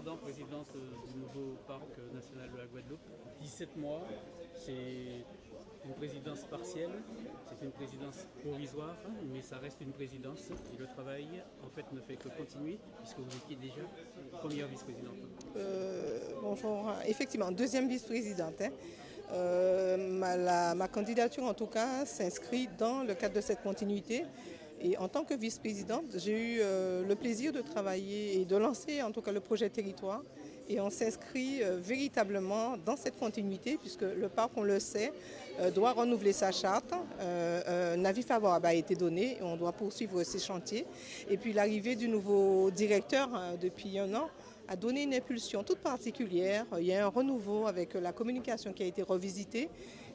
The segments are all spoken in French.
Ardan, présidente du nouveau parc national de la Guadeloupe. 17 mois, c'est une présidence partielle, c'est une présidence provisoire, mais ça reste une présidence et le travail en fait ne fait que continuer puisque vous étiez déjà première vice-présidente. Bonjour, effectivement, deuxième vice-présidente. Ma candidature, en tout cas, s'inscrit dans le cadre de cette continuité. Et en tant que vice-présidente, j'ai eu le plaisir de travailler et de lancer, en tout cas, le projet territoire. Et on s'inscrit véritablement dans cette continuité, puisque le parc, on le sait, doit renouveler sa charte. Un avis favorable a été donné et on doit poursuivre ces chantiers. Et puis l'arrivée du nouveau directeur depuis un an a donné une impulsion toute particulière. Il y a un renouveau avec la communication qui a été revisitée.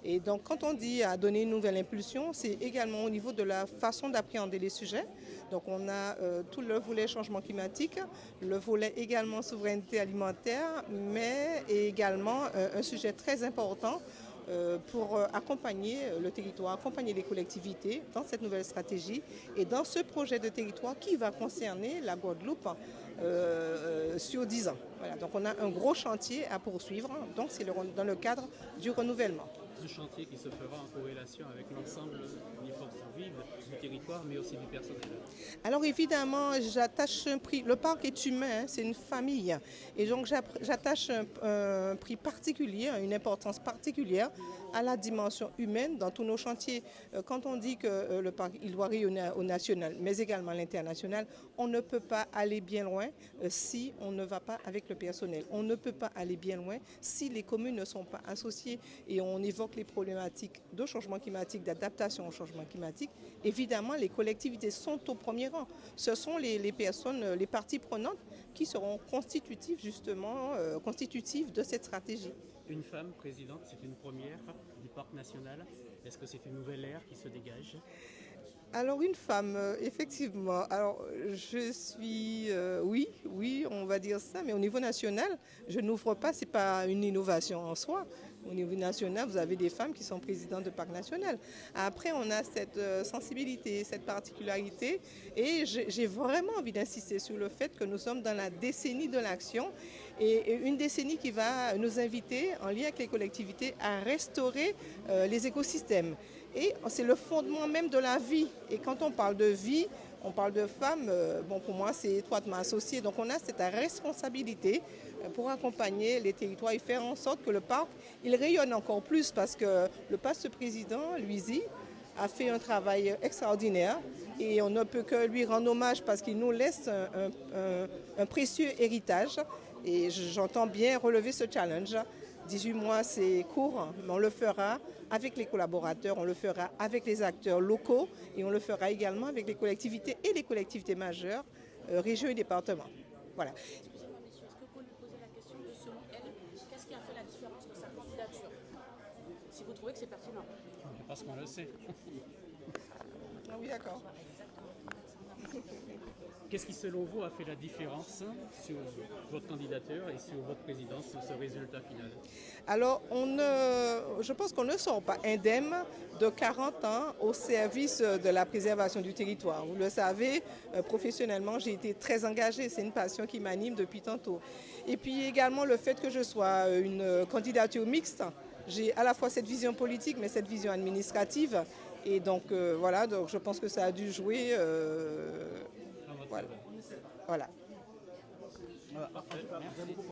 Et donc quand on dit à donner une nouvelle impulsion, c'est également au niveau de la façon d'appréhender les sujets. Donc on a tout le volet changement climatique, le volet également souveraineté alimentaire, mais également un sujet très important pour accompagner le territoire, accompagner les collectivités dans cette nouvelle stratégie et dans ce projet de territoire qui va concerner la Guadeloupe sur 10 ans. Voilà, donc on a un gros chantier à poursuivre, donc c'est dans le cadre du renouvellement. Un chantier qui se fera en corrélation avec l'ensemble des forces vives du territoire, mais aussi du personnel. Alors évidemment, j'attache un prix. Le parc est humain, c'est une famille. Et donc j'attache un prix particulier, une importance particulière à la dimension humaine dans tous nos chantiers. Quand on dit que le parc il doit rayonner au national, mais également à l'international, on ne peut pas aller bien loin si on ne va pas avec le personnel. On ne peut pas aller bien loin si les communes ne sont pas associées. Et on évoque les problématiques de changement climatique, d'adaptation au changement climatique. Évidemment, les collectivités sont au premier rang. Ce sont les personnes, les parties prenantes qui seront constitutives justement, constitutives de cette stratégie. Une femme présidente, c'est une première du parc national. Est-ce que c'est une nouvelle ère qui se dégage? Alors une femme, effectivement. Alors je suis, oui, on va dire ça, mais au niveau national, je n'ouvre pas, c'est pas une innovation en soi. Au niveau national, vous avez des femmes qui sont présidentes de parc national. Après, on a cette sensibilité, cette particularité, et j'ai vraiment envie d'insister sur le fait que nous sommes dans la décennie de l'action, et une décennie qui va nous inviter, en lien avec les collectivités, à restaurer les écosystèmes. Et c'est le fondement même de la vie. Et quand on parle de vie, on parle de femmes, bon, pour moi c'est étroitement associé. Donc on a cette responsabilité pour accompagner les territoires et faire en sorte que le parc, il rayonne encore plus parce que le poste président, Luizy, a fait un travail extraordinaire et on ne peut que lui rendre hommage parce qu'il nous laisse un précieux héritage. Et j'entends bien relever ce challenge. 18 mois, c'est court, mais on le fera avec les collaborateurs, on le fera avec les acteurs locaux et on le fera également avec les collectivités et les collectivités majeures, régions et départements. Voilà. Excusez-moi, messieurs, est-ce que vous pouvez lui poser la question de, selon elle, qu'est-ce qui a fait la différence de sa candidature? Si vous trouvez que c'est pertinent. Parce qu'on le sait. Ah oui, d'accord. Qu'est-ce qui, selon vous, a fait la différence sur votre candidature et sur votre présidence, sur ce résultat final? Alors, je pense qu'on ne sort pas indemne de 40 ans au service de la préservation du territoire. Vous le savez, professionnellement, j'ai été très engagée. C'est une passion qui m'anime depuis tantôt. Et puis également le fait que je sois une candidature mixte. J'ai à la fois cette vision politique, mais cette vision administrative. Et donc, voilà, donc je pense que ça a dû jouer. Voilà.